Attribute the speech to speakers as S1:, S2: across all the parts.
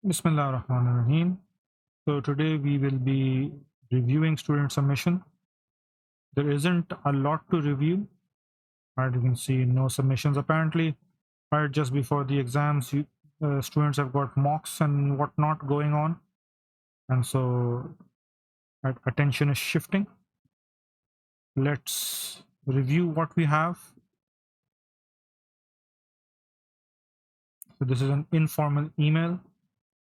S1: Bismillah ar-Rahman ar-Rahim. So today we will be reviewing student submission. There isn't a lot to review. Right, you can see no submissions apparently. Right, just before the exams, students have got mocks and whatnot going on, and so right, attention is shifting. Let's review what we have. So this is an informal email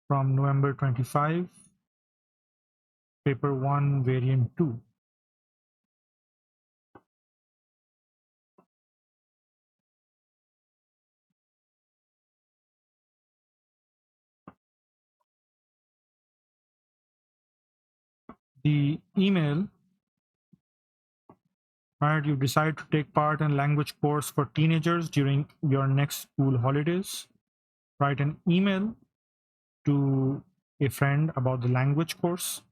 S1: from November 25, paper 1, variant 2. The email, right, you decide to take part in language course for teenagers during your next school holidays. Write an email to a friend about the language course,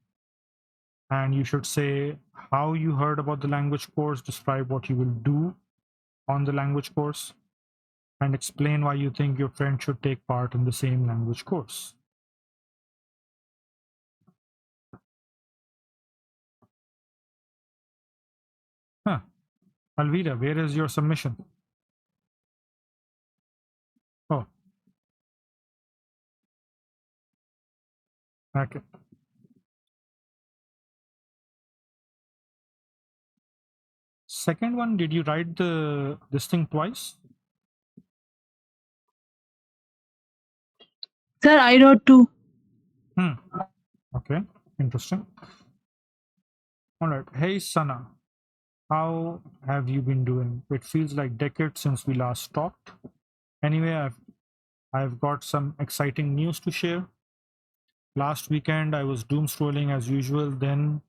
S1: and you should say how you heard about the language course, describe what you will do on the language course, and explain why you think your friend should take part in the same language course. Alvira, where is your submission? Oh, okay. Second one, did you write this thing twice?
S2: Sir, I wrote 2.
S1: Okay, interesting. All right. Hey, Sana, how have you been doing? It feels like decades since we last talked. Anyway, I've got some exciting news to share. Last weekend, I was doom scrolling as usual. Then,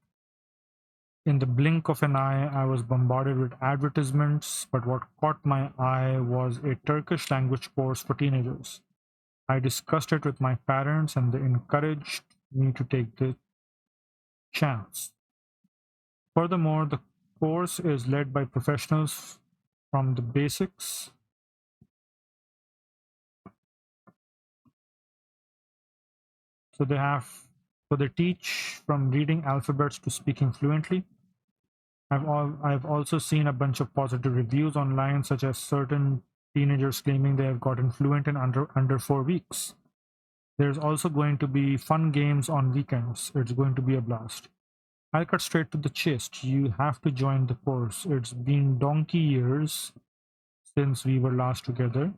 S1: in the blink of an eye, I was bombarded with advertisements. But what caught my eye was a Turkish language course for teenagers. I discussed it with my parents, and they encouraged me to take the chance. Furthermore, the course is led by professionals from the basics. So they teach from reading alphabets to speaking fluently. I've also seen a bunch of positive reviews online, such as certain teenagers claiming they have gotten fluent in under 4 weeks. There's also going to be fun games on weekends. It's going to be a blast. I'll cut straight to the chase. You have to join the course. It's been donkey years since we were last together.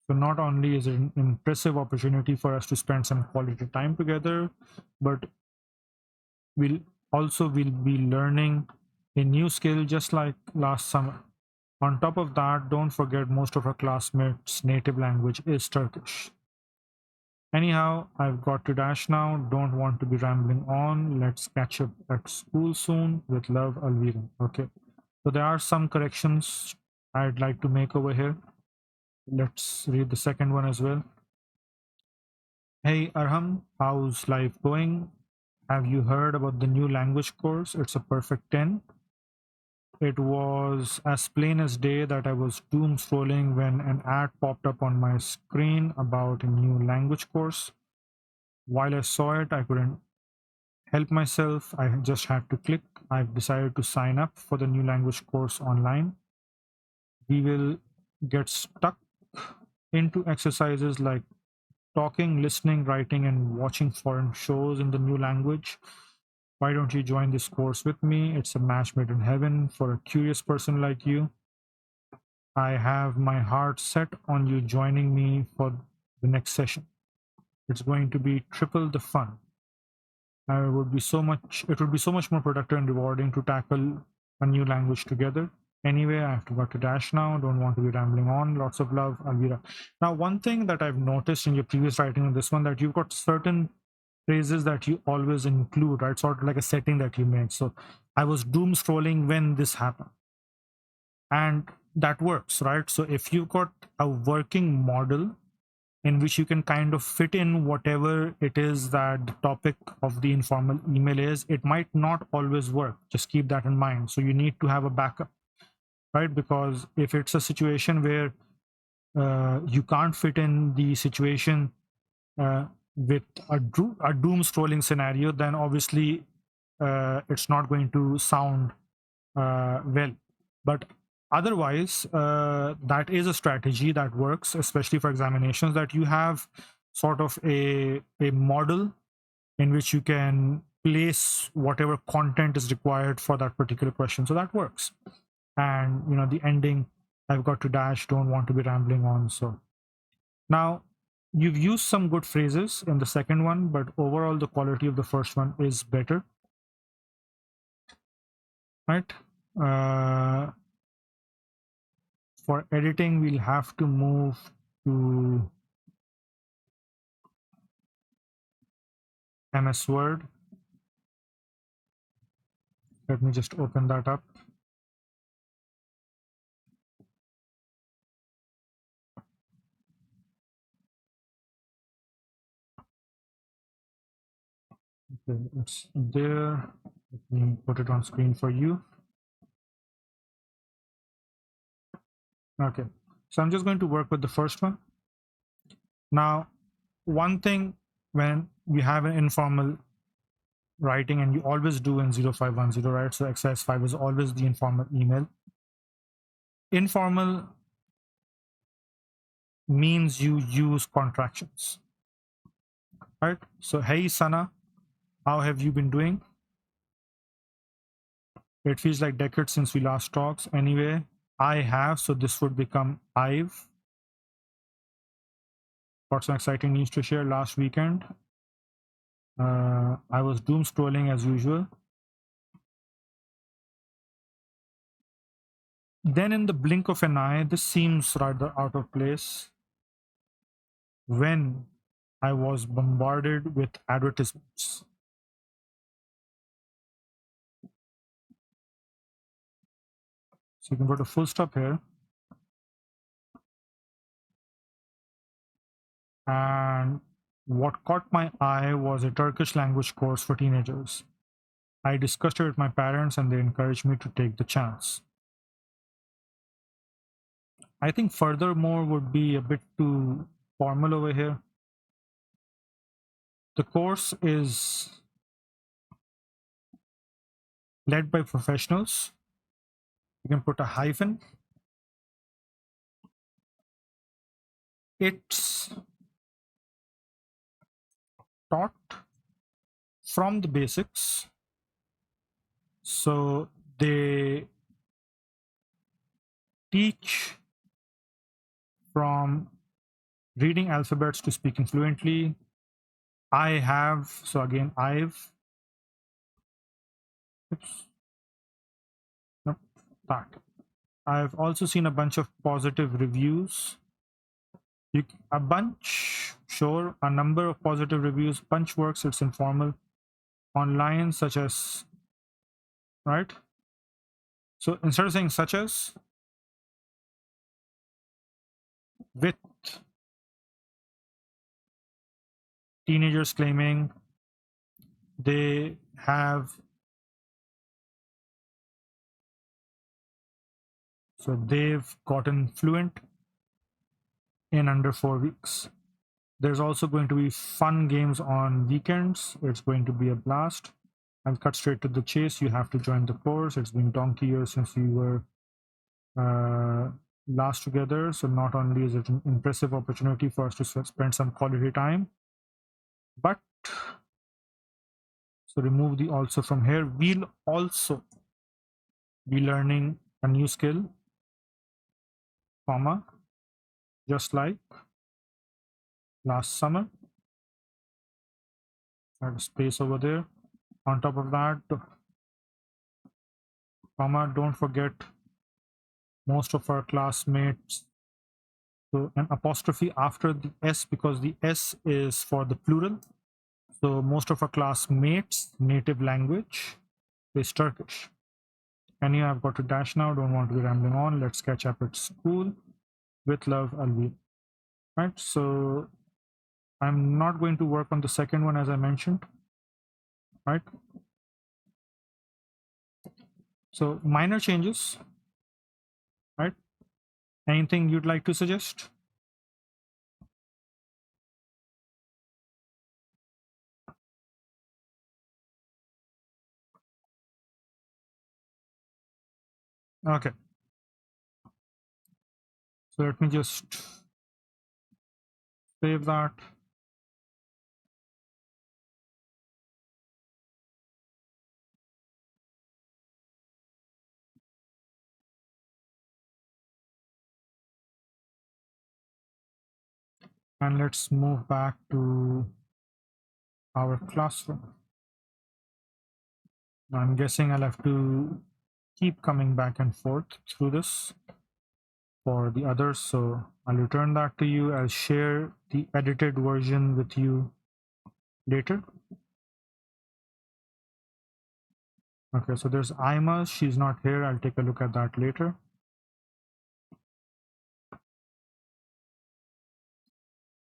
S1: So not only is it an impressive opportunity for us to spend some quality time together, but we'll be learning a new skill just like last summer. On top of that, don't forget most of our classmates' native language is Turkish. Anyhow, I've got to dash now. Don't want to be rambling on. Let's catch up at school soon. With love, Alvira. Okay. So there are some corrections I'd like to make over here. Let's read the second one as well. Hey Arham, how's life going? Have you heard about the new language course? It's a perfect 10. It was as plain as day that I was doom scrolling when an ad popped up on my screen about a new language course. While I saw it, I couldn't help myself. I just had to click. I've decided to sign up for the new language course online. We will get stuck into exercises like talking, listening, writing, and watching foreign shows in the new language. Why don't you join this course with me? It's a match made in heaven for a curious person like you. I have my heart set on you joining me for the next session. It's going to be triple the fun. It would be so much more productive and rewarding to tackle a new language together. Anyway, I have to got to dash now. Don't want to be rambling on. Lots of love, Alvira. Now, one thing that I've noticed in your previous writing in this one, that you've got certain phrases that you always include, right? Sort of like a setting that you make. So I was doom scrolling when this happened. And that works, right? So if you've got a working model in which you can kind of fit in whatever it is that the topic of the informal email is, it might not always work. Just keep that in mind. So you need to have a backup, right? Because if it's a situation where you can't fit in the situation, with a doom scrolling scenario, then obviously it's not going to sound well. But otherwise, that is a strategy that works, especially for examinations, that you have sort of a model in which you can place whatever content is required for that particular question. So that works. And the ending, I've got to dash, don't want to be rambling on. So now you've used some good phrases in the second one, but overall the quality of the first one is better, right? For editing, we'll have to move to MS Word. Let me just open that up. Okay, it's there. Let me put it on screen for you. Okay, so I'm just going to work with the first one. Now, one thing when you have an informal writing, and you always do in 0510, right? So exercise 5 is always the informal email. Informal means you use contractions, right? So, hey, Sana, how have you been doing? It feels like decades since we last talked. Anyway, I have, so this would become I've. Got some exciting news to share last weekend. I was doom scrolling as usual. Then in the blink of an eye, this seems rather out of place, when I was bombarded with advertisements. So you can put a full stop here. And what caught my eye was a Turkish language course for teenagers. I discussed it with my parents and they encouraged me to take the chance. I think furthermore would be a bit too formal over here. The course is led by professionals. You can put a hyphen. It's taught from the basics. So they teach from reading alphabets to speaking fluently. I have, so again, I've, oops, nope, that. I've also seen a bunch of positive reviews. A bunch, sure, a number of positive reviews. Bunch works, it's informal. Online, such as, right? So instead of saying such as, with teenagers claiming they have, so they've gotten fluent in under 4 weeks. There's also going to be fun games on weekends. It's going to be a blast. I'll cut straight to the chase. You have to join the course. It's been donkey years since we were last together. So not only is it an impressive opportunity for us to spend some quality time, but so remove the also from here. We'll also be learning a new skill, comma, just like last summer. I have a space over there. On top of that, comma, don't forget most of our classmates. So an apostrophe after the S, because the S is for the plural. So most of our classmates' native language is Turkish. And here I've got to dash now, don't want to be rambling on. Let's catch up at school. With love, Alvi. Right, so I'm not going to work on the second one as I mentioned, right? So minor changes, right? Anything you'd like to suggest? Okay, so let me just save that. And let's move back to our classroom. I'm guessing I'll have to keep coming back and forth through this for the others. So I'll return that to you. I'll share the edited version with you later. Okay, so there's Ima. She's not here. I'll take a look at that later.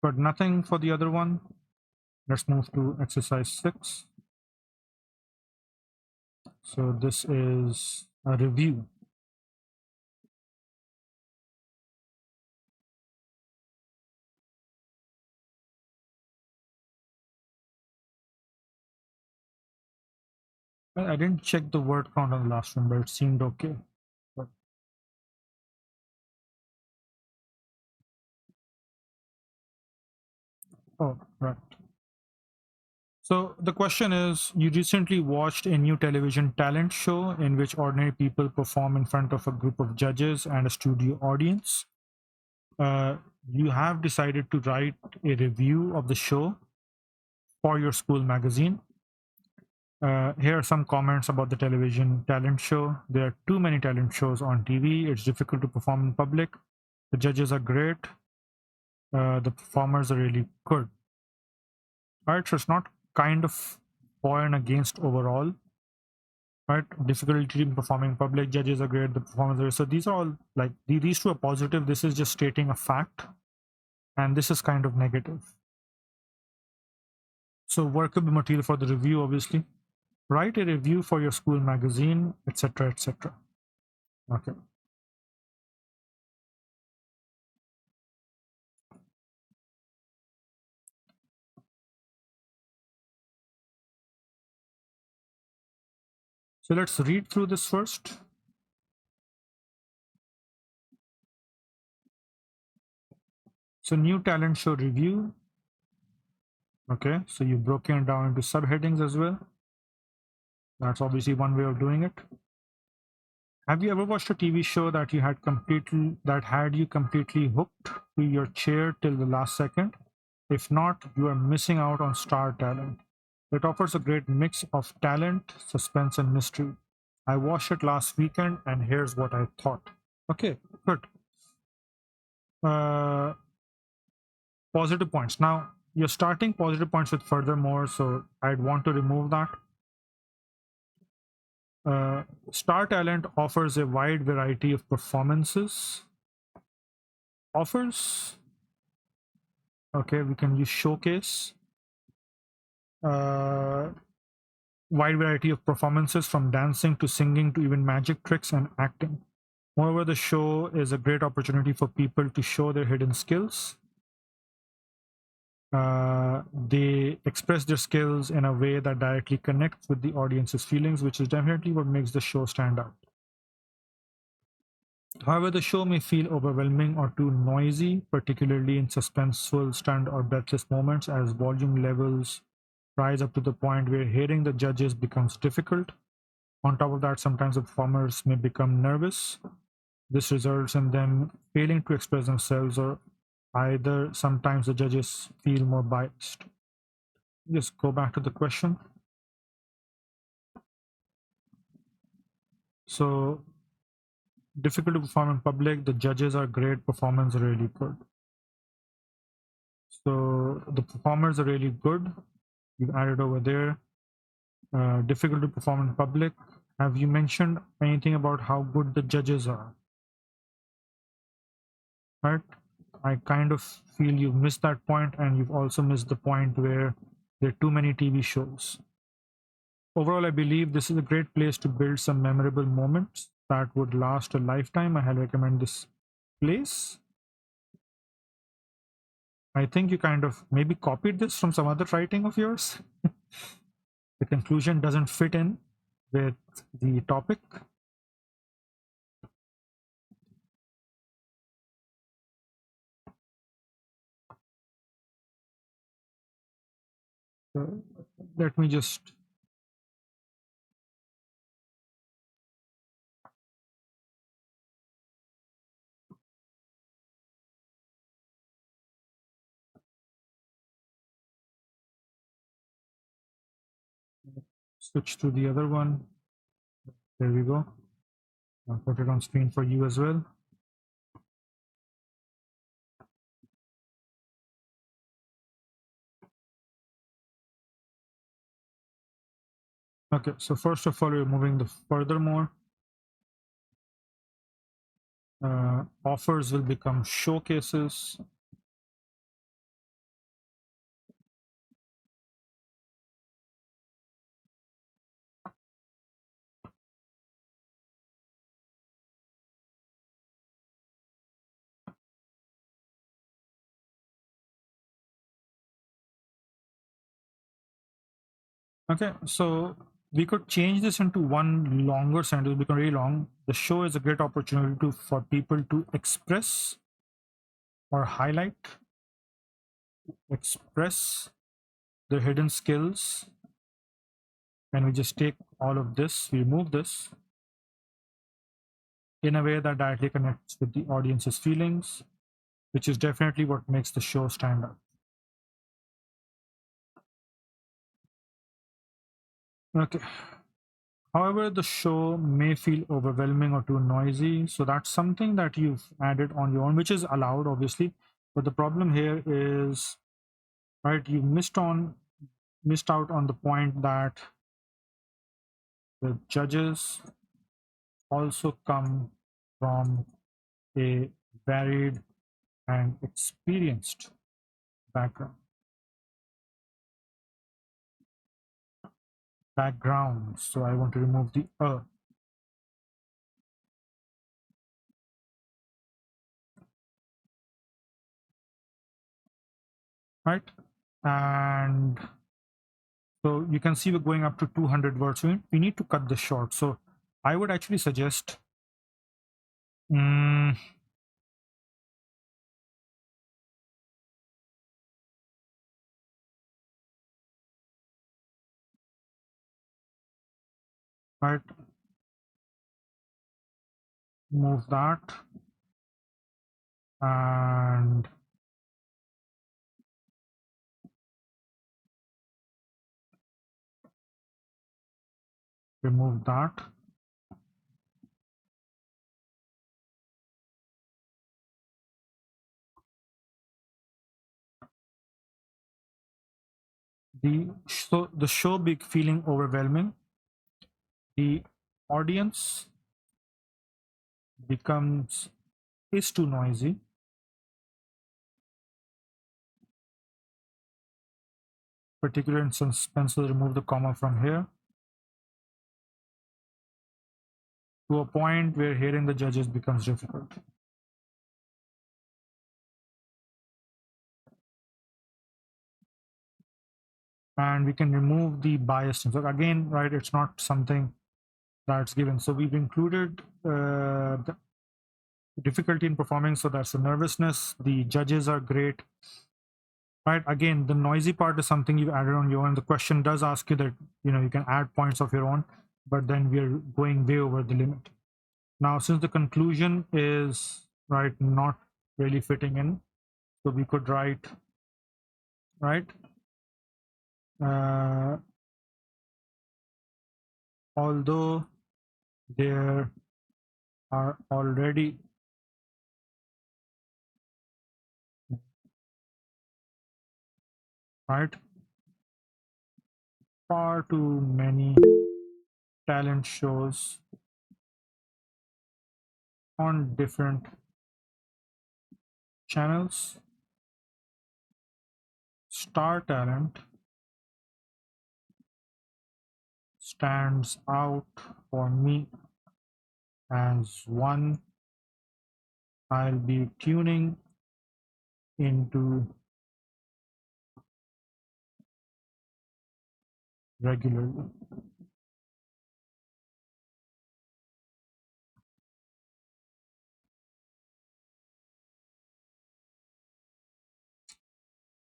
S1: But nothing for the other one. Let's move to exercise 6. So this is a review. Well, I didn't check the word count on the last one, but it seemed okay. But, oh, right. So the question is, you recently watched a new television talent show in which ordinary people perform in front of a group of judges and a studio audience. You have decided to write a review of the show for your school magazine. Here are some comments about the television talent show. There are too many talent shows on TV. It's difficult to perform in public. The judges are great. The performers are really good. All right, so it's not kind of for and against overall. Right, difficulty in performing public, judges are great, the performers are, so these are all like these two are positive. This is just stating a fact, and this is kind of negative. So workable material for the review, obviously. Write a review for your school magazine, etc., etc. Okay. So let's read through this first. So new talent show review. Okay, so you've broken it down into subheadings as well. That's obviously one way of doing it. Have you ever watched a TV show that had you completely hooked to your chair till the last second? If not, you are missing out on star talent. It offers a great mix of talent, suspense, and mystery. I watched it last weekend, and here's what I thought. Okay, good. Uh, Positive points. Now, you're starting positive points with furthermore, so I'd want to remove that. Star talent offers a wide variety of performances. Offers. Okay, we can use showcase. Wide variety of performances from dancing to singing to even magic tricks and acting. Moreover, the show is a great opportunity for people to show their hidden skills. They express their skills in a way that directly connects with the audience's feelings, which is definitely what makes the show stand out. However, the show may feel overwhelming or too noisy, particularly in suspenseful, stunned, or breathless moments, as volume levels rise up to the point where hearing the judges becomes difficult. On top of that, sometimes the performers may become nervous. This results in them failing to express themselves, or either sometimes the judges feel more biased. Just go back to the question. So, difficult to perform in public, the judges are great, performance really good. So, the performers are really good. You've added over there. Difficult to perform in public. Have you mentioned anything about how good the judges are? Right? I kind of feel you've missed that point, and you've also missed the point where there are too many TV shows. Overall, I believe this is a great place to build some memorable moments that would last a lifetime. I highly recommend this place. I think you kind of maybe copied this from some other writing of yours. The conclusion doesn't fit in with the topic. let me just switch to the other one. There we go. I'll put it on screen for you as well. Okay, so first of all, we're moving the furthermore. Offers will become showcases. Okay, so we could change this into one longer sentence, become really long. The show is a great opportunity for people to express or express their hidden skills. And we just take all of this, we remove this in a way that directly connects with the audience's feelings, which is definitely what makes the show stand out. Okay. However, the show may feel overwhelming or too noisy. So that's something that you've added on your own, which is allowed, obviously. But the problem here is, right, you missed out on the point that the judges also come from a varied and experienced background. So I want to remove the right? And so you can see we're going up to 200 words. We need to cut this short. So I would actually suggest right? Move that and remove that. So the show be feeling overwhelming. The audience is too noisy. Particular in suspense, will remove the comma from here to a point where hearing the judges becomes difficult. And we can remove the bias. So again, right, it's not something that's given. So we've included the difficulty in performing. So that's the nervousness. The judges are great. Right. Again, the noisy part is something you've added on your own. The question does ask you that, you can add points of your own, but then we're going way over the limit. Now, since the conclusion is right not really fitting in, so we could write, right, although there are already right far too many talent shows on different channels, star talent stands out for me as one I'll be tuning into regularly.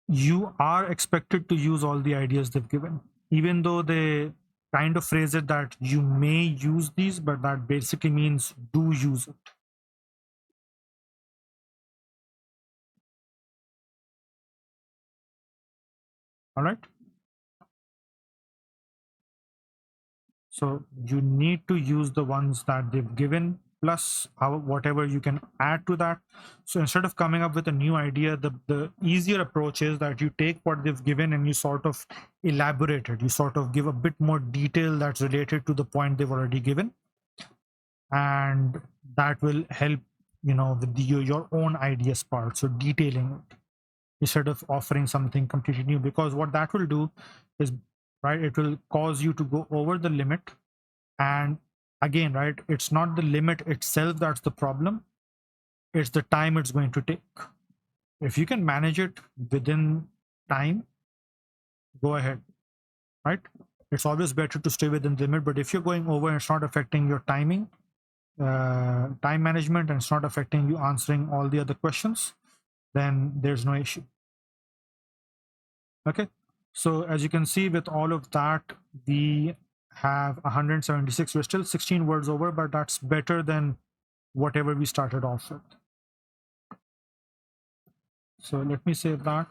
S1: You are expected to use all the ideas they've given. even though they kind of phrase it that you may use these, but that basically means do use it. All right. So you need to use the ones that they've given plus whatever you can add to that. So instead of coming up with a new idea, the easier approach is that you take what they've given and you sort of elaborate it. You sort of give a bit more detail that's related to the point they've already given. And that will help, with your own ideas part. So detailing it instead of offering something completely new, because what that will do is, right, it will cause you to go over the limit. And again, right, it's not the limit itself that's the problem, it's the time it's going to take. If you can manage it within time, go ahead, right? It's always better to stay within the limit, but if you're going over and it's not affecting your timing, time management, and it's not affecting you answering all the other questions, then there's no issue. Okay, so as you can see, with all of that, we have 176. We're still 16 words over, but that's better than whatever we started off with. So let me save that.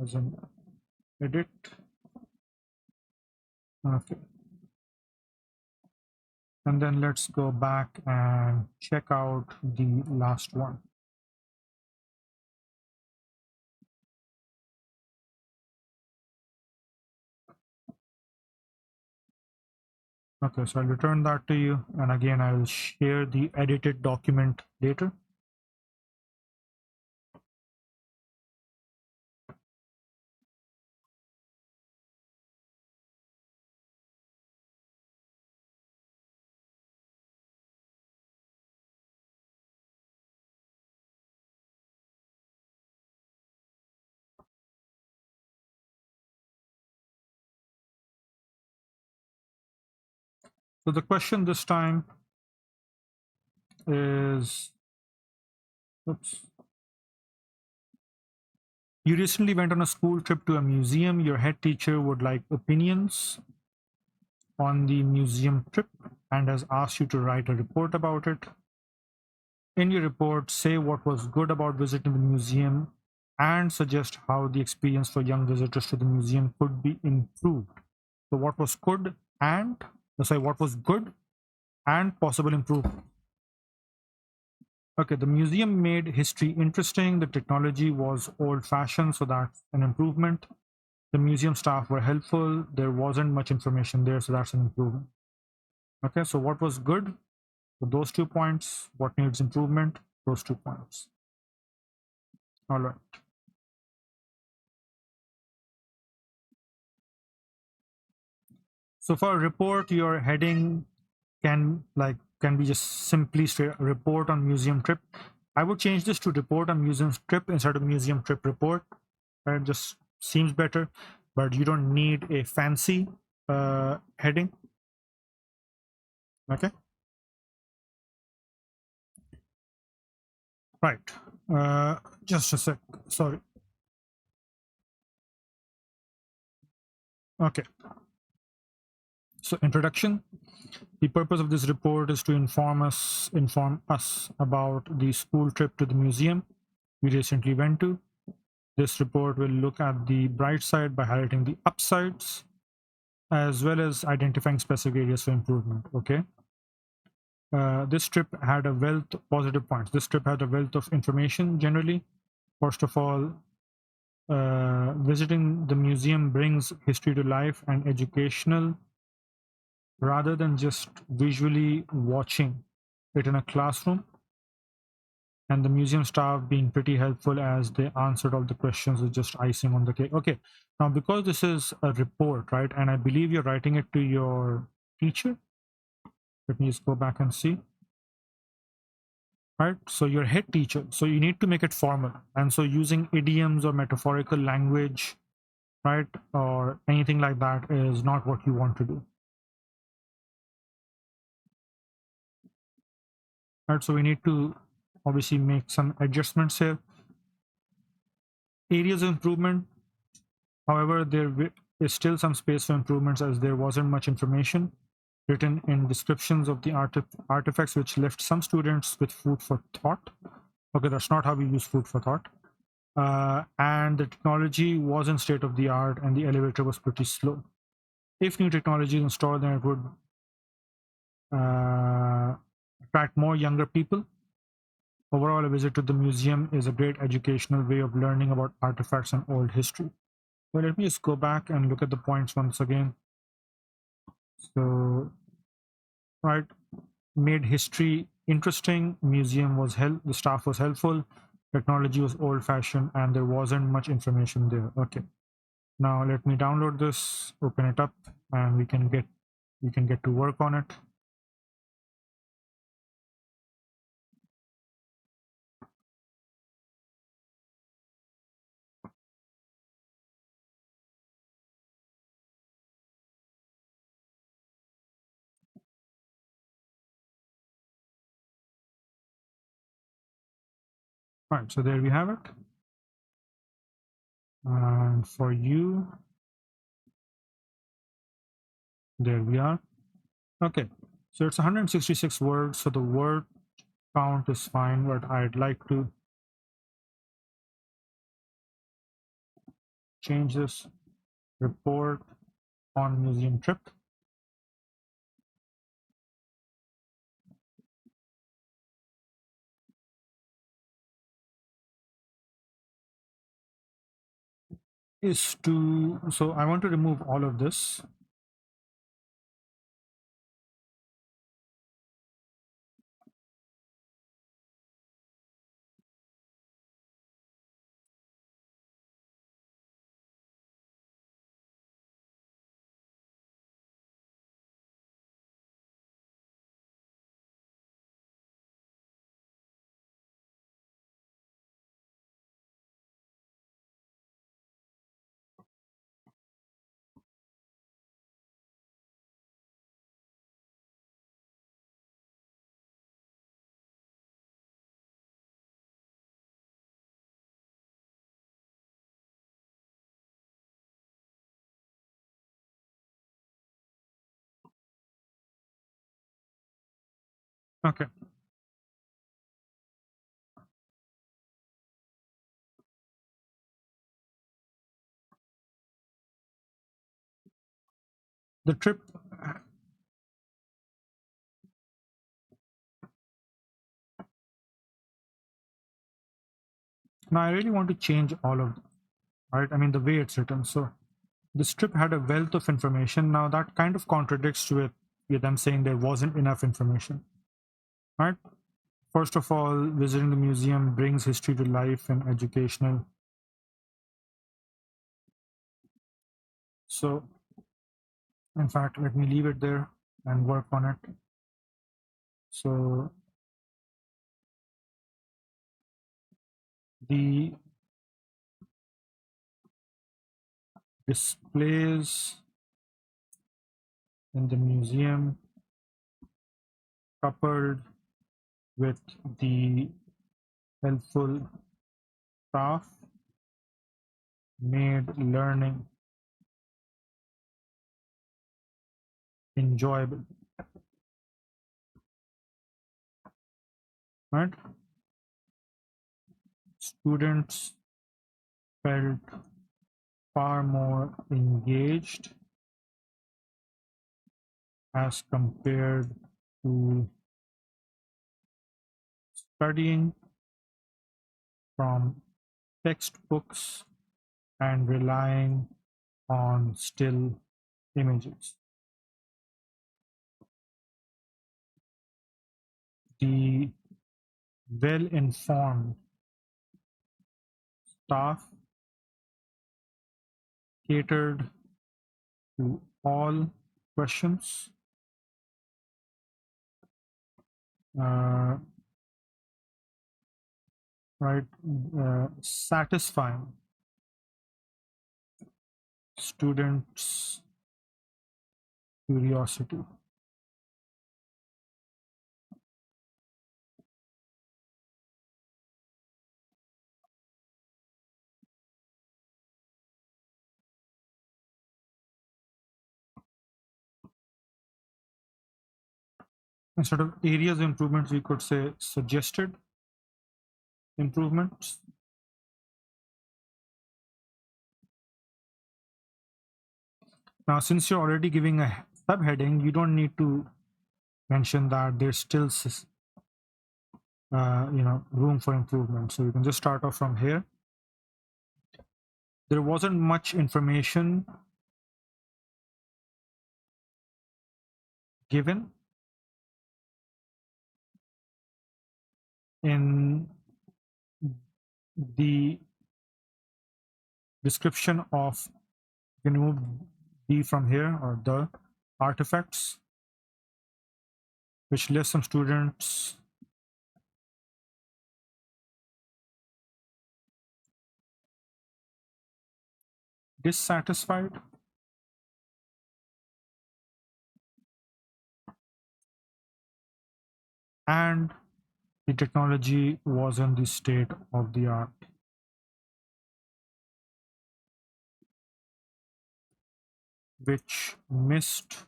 S1: As an edit. Okay. And then let's go back and check out the last one. Okay, so I'll return that to you. And again, I'll share the edited document later. So the question this time is, oops. You recently went on a school trip to a museum. Your head teacher would like opinions on the museum trip and has asked you to write a report about it. In your report, say what was good about visiting the museum and suggest how the experience for young visitors to the museum could be improved. So what was good and, what was good and possible improvement. Okay, the museum made history interesting. The technology was old-fashioned, so that's an improvement. The museum staff were helpful. There wasn't much information there, so that's an improvement. Okay, so what was good? So those 2 points. What needs improvement? Those 2 points. All right. So for a report, your heading can be just simply straight report on museum trip. I would change this to report on museum trip instead of museum trip report. It just seems better, but you don't need a fancy heading. Okay. Right. Just a sec. Sorry. Okay. So introduction. The purpose of this report is to inform us about the school trip to the museum we recently went to. This report will look at the bright side by highlighting the upsides, as well as identifying specific areas for improvement. Okay. This trip had a wealth positive points. This trip had a wealth of information generally. First of all, visiting the museum brings history to life and educational rather than just visually watching it in a classroom. And the museum staff being pretty helpful as they answered all the questions is just icing on the cake. Okay, now because this is a report, right, and I believe you're writing it to your teacher. Let me just go back and see. Right, so your head teacher, so you need to make it formal, and so using idioms or metaphorical language, right, or anything like that is not what you want to do. Right, so we need to obviously make some adjustments here. Areas of improvement, however, there is still some space for improvements as there wasn't much information written in descriptions of the artifacts, which left some students with food for thought. Okay, that's not how we use food for thought. And the technology wasn't state of the art and the elevator was pretty slow. If new technology is installed, then it would attract more younger people. Overall, a visit to the museum is a great educational way of learning about artifacts and old history. Well, let me just go back and look at the points once again. So, right, made history interesting. Museum was the staff was helpful. Technology was old-fashioned, and there wasn't much information there. Okay, now let me download this, open it up, and we can get to work on it. All right, so there we have it. And for you, there we are. Okay, so it's 166 words, so the word count is fine, but I'd like to change this. Report on museum trip. So I want to remove all of this. Okay. The trip. Now I really want to change all of them, right? I mean, the way it's written. So this trip had a wealth of information. Now that kind of contradicts with them saying there wasn't enough information, right? First of all, visiting the museum brings history to life and educational. So in fact, let me leave it there and work on it. So the displays in the museum coupled with the helpful staff made learning enjoyable, right? Students felt far more engaged as compared to studying from textbooks and relying on still images. The well-informed staff catered to all questions, uh, right? Satisfying students' curiosity. Instead of areas of improvements, we could say suggested improvements. Now, since you're already giving a subheading, you don't need to mention that there's still room for improvement. So you can just start off from here. There wasn't much information given in the description of, you can remove the from here, or the artifacts, which left some students dissatisfied and the technology wasn't the state of the art, which missed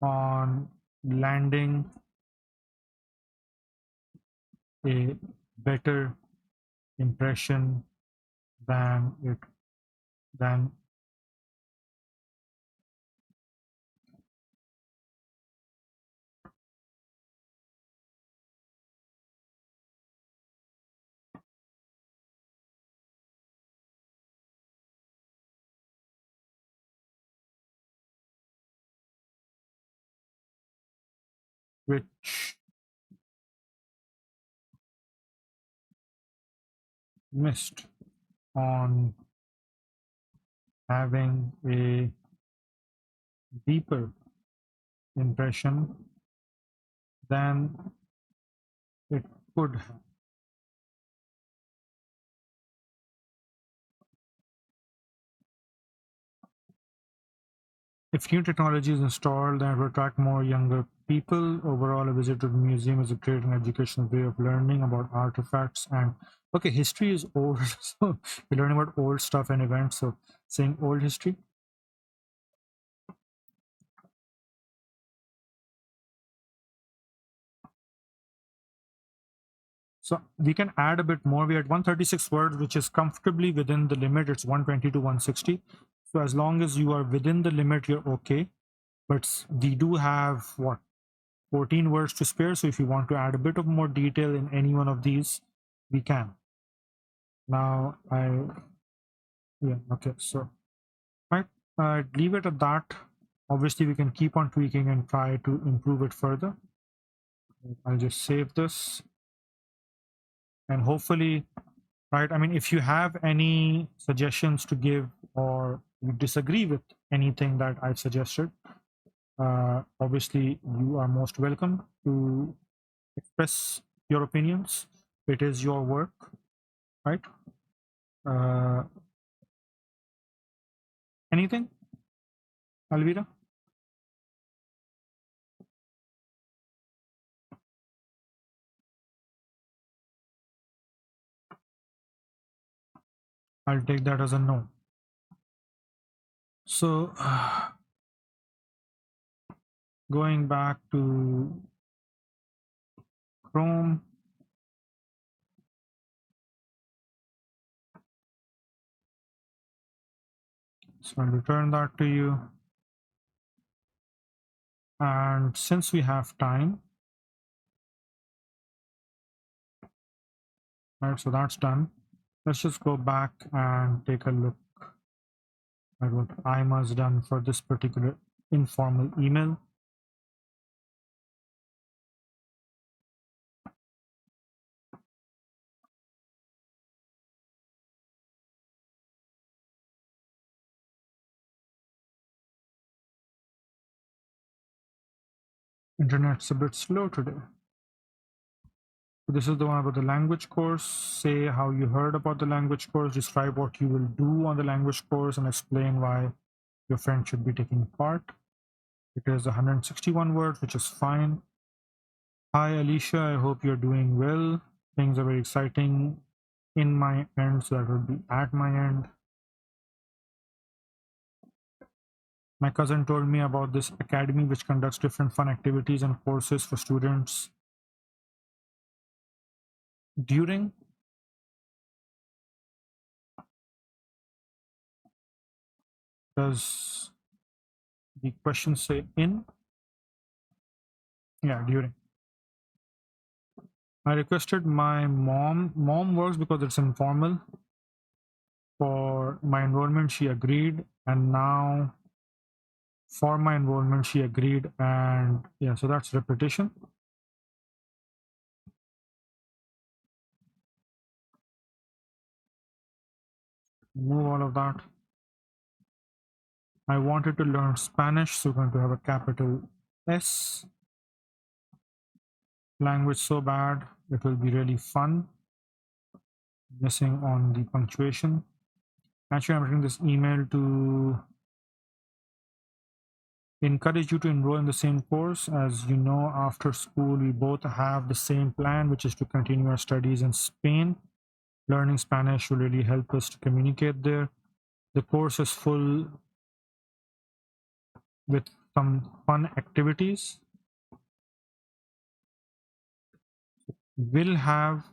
S1: on landing a better impression than it than which missed on having a deeper impression than it could have. If new technology is installed, then it will attract more younger people. Overall, a visit to the museum is a great and educational way of learning about artifacts. And okay, history is old, so we're learning about old stuff and events. So saying old history. So we can add a bit more. We had 136 words, which is comfortably within the limit. It's 120 to 160. So as long as you are within the limit, you're okay. But we do have what, 14 words to spare. So if you want to add a bit of more detail in any one of these, we can. Now okay, so right, leave it at that. Obviously, we can keep on tweaking and try to improve it further. I'll just save this, and hopefully, right, I mean, if you have any suggestions to give, or you disagree with anything that I've suggested, obviously you are most welcome to express your opinions. It is your work, right? Anything, Alvira? I'll take that as a no. So going back to Chrome, so I'll return that to you. And since we have time, right, so that's done. Let's just go back and take a look at what IMA has done for this particular informal email. Internet's a bit slow today. So this is the one about the language course. Say how you heard about the language course, describe what you will do on the language course, and explain why your friend should be taking part. It is 161 words, which is fine. Hi, Alicia. I hope you're doing well. Things are very exciting in my end, so that will be at my end. My cousin told me about this academy which conducts different fun activities and courses for students during. Does the question say in? Yeah, during. I requested my mom works because it's informal. For my enrollment she agreed, and now for my enrollment she agreed, and yeah, so that's repetition. Move all of that. I wanted to learn Spanish, so we're going to have a capital S. Language so bad, it will be really fun. Missing on the punctuation. Actually, I'm writing this email to encourage you to enroll in the same course. As you know, after school, we both have the same plan, which is to continue our studies in Spain. Learning Spanish will really help us to communicate there. The course is full with some fun activities. Will have,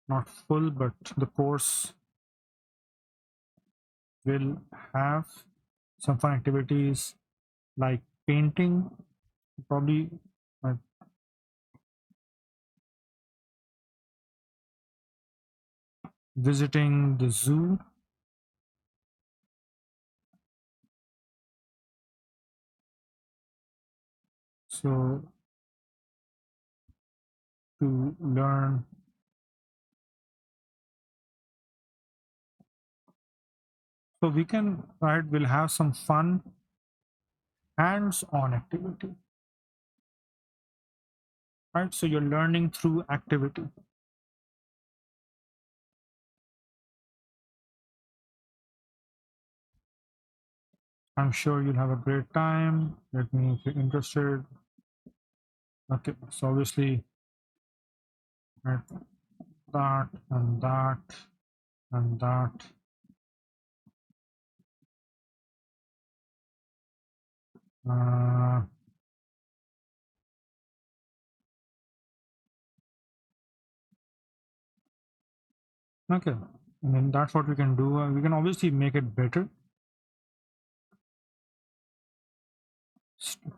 S1: not full, but the course will have some fun activities like painting, probably visiting the zoo. So to learn so we can, right, we'll have some fun hands-on activity, right? So you're learning through activity. I'm sure you'll have a great time. Let me, if you're interested. Okay, so obviously, right, that and that and that. Uh, okay, I mean, that's what we can do. We can obviously make it better.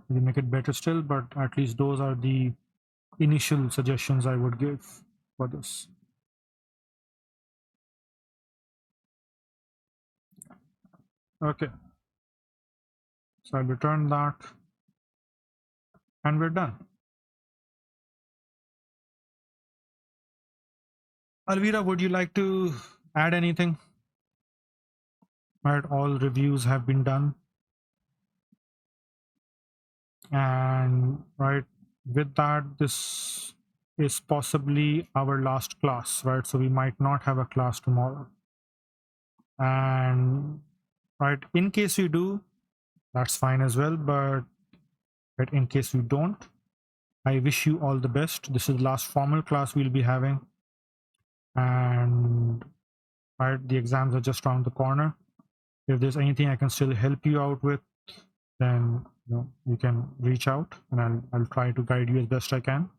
S1: We make it better still, but at least those are the initial suggestions I would give for this. Okay, so I'll return that and we're done. Alvira, would you like to add anything? Right, all reviews have been done. And right, with that, this is possibly our last class, right? So we might not have a class tomorrow. And right, in case we do, that's fine as well. But right, in case we don't, I wish you all the best. This is the last formal class we'll be having. And right, the exams are just around the corner. If there's anything I can still help you out with, then you can reach out and I'll try to guide you as best I can.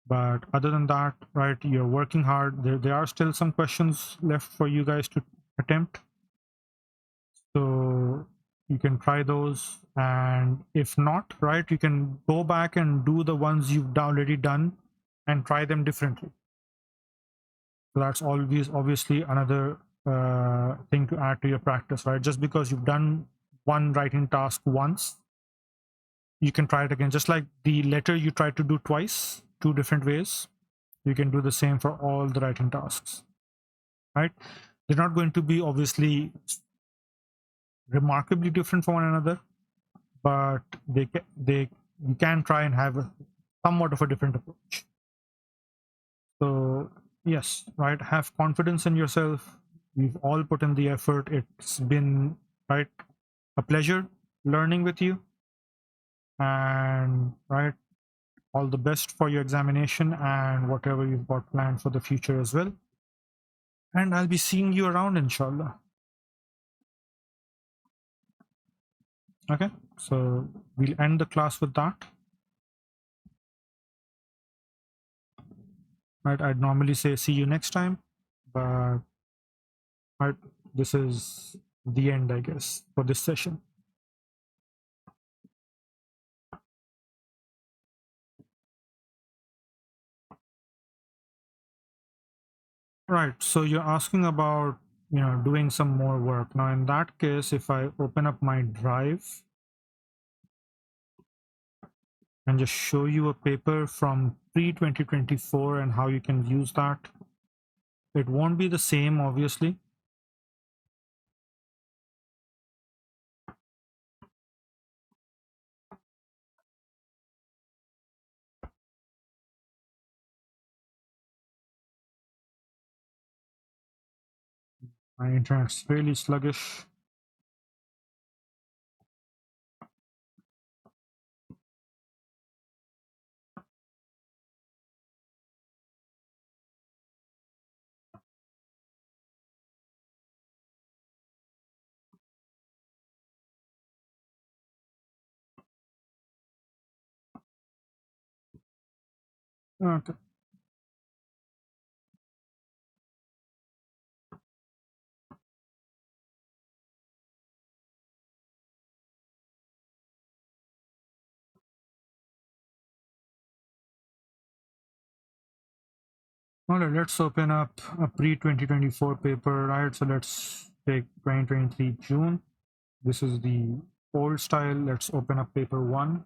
S1: But other than that, right, you're working hard. There are still some questions left for you guys to attempt. So you can try those. And if not, right, you can go back and do the ones you've already done and try them differently. So that's always obviously another thing to add to your practice, right? Just because you've done one writing task once, you can try it again. Just like the letter you tried to do twice, two different ways, you can do the same for all the writing tasks, right? They're not going to be obviously remarkably different from one another, but you can try and have somewhat of a different approach. So yes, right, have confidence in yourself. We've all put in the effort. It's been, right, a pleasure learning with you. And right, all the best for your examination and whatever you've got planned for the future as well. And I'll be seeing you around, inshallah. Okay, so we'll end the class with that. Right, I'd normally say see you next time, but right, this is the end, I guess, for this session. Right, so you're asking about doing some more work. Now in that case, if I open up my drive and just show you a paper from pre-2024 and how you can use that, it won't be the same, obviously. My internet's really sluggish. Okay. All right, let's open up a pre-2024 paper, right? So let's take 2023 June. This is the old style. Let's open up paper 1.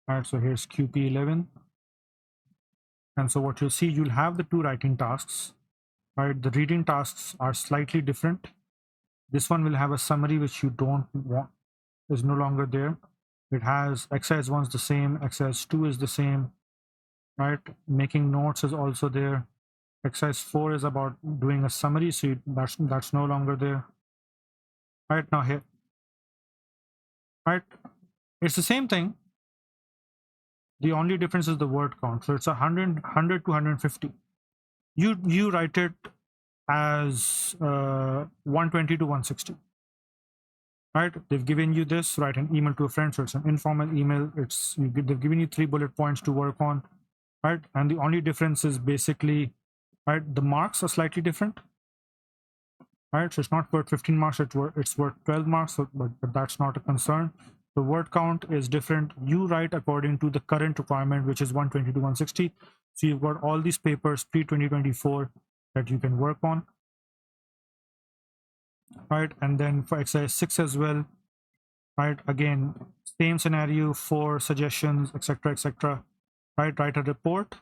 S1: All right, so here's QP11. And so what you'll see, you'll have the two writing tasks, right? The reading tasks are slightly different. This one will have a summary which you don't want, is no longer there. It has exercise 1 is the same, exercise 2 is the same, right? Making notes is also there. Exercise 4 is about doing a summary, so that's no longer there. Right now here, right? It's the same thing. The only difference is the word count. So it's 100 to 150. You write it as 120 to 160. Right? They've given you this. Write an email to a friend. So it's an informal email. They've given you 3 bullet points to work on. Right? And the only difference is basically, right, the marks are slightly different. Right? So it's not worth 15 marks. It's worth 12 marks. So, but that's not a concern. The word count is different. You write according to the current requirement, which is 120 to 160. So you've got all these papers pre-2024 that you can work on. Right? And then for exercise 6 as well, right? Again, same scenario, 4 suggestions, etc., etc. Right? Write a report.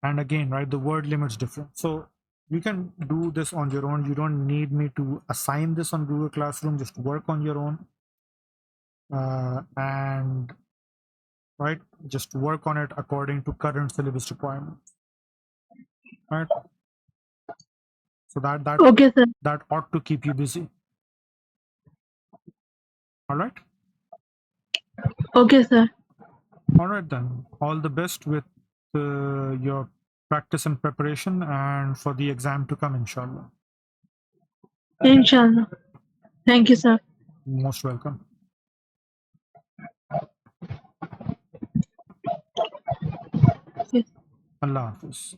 S1: And again, right, the word limit's different. So you can do this on your own. You don't need me to assign this on Google Classroom. Just work on your own. And right, just work on it according to current syllabus requirements. Right. So
S2: Okay, sir.
S1: that ought to keep you busy. All right.
S2: Okay, sir.
S1: All right then. All the best with your practice and preparation, and for the exam to come, inshallah.
S2: Inshallah. Thank you, sir.
S1: Most welcome.
S2: Yes.
S1: Allah Hafiz.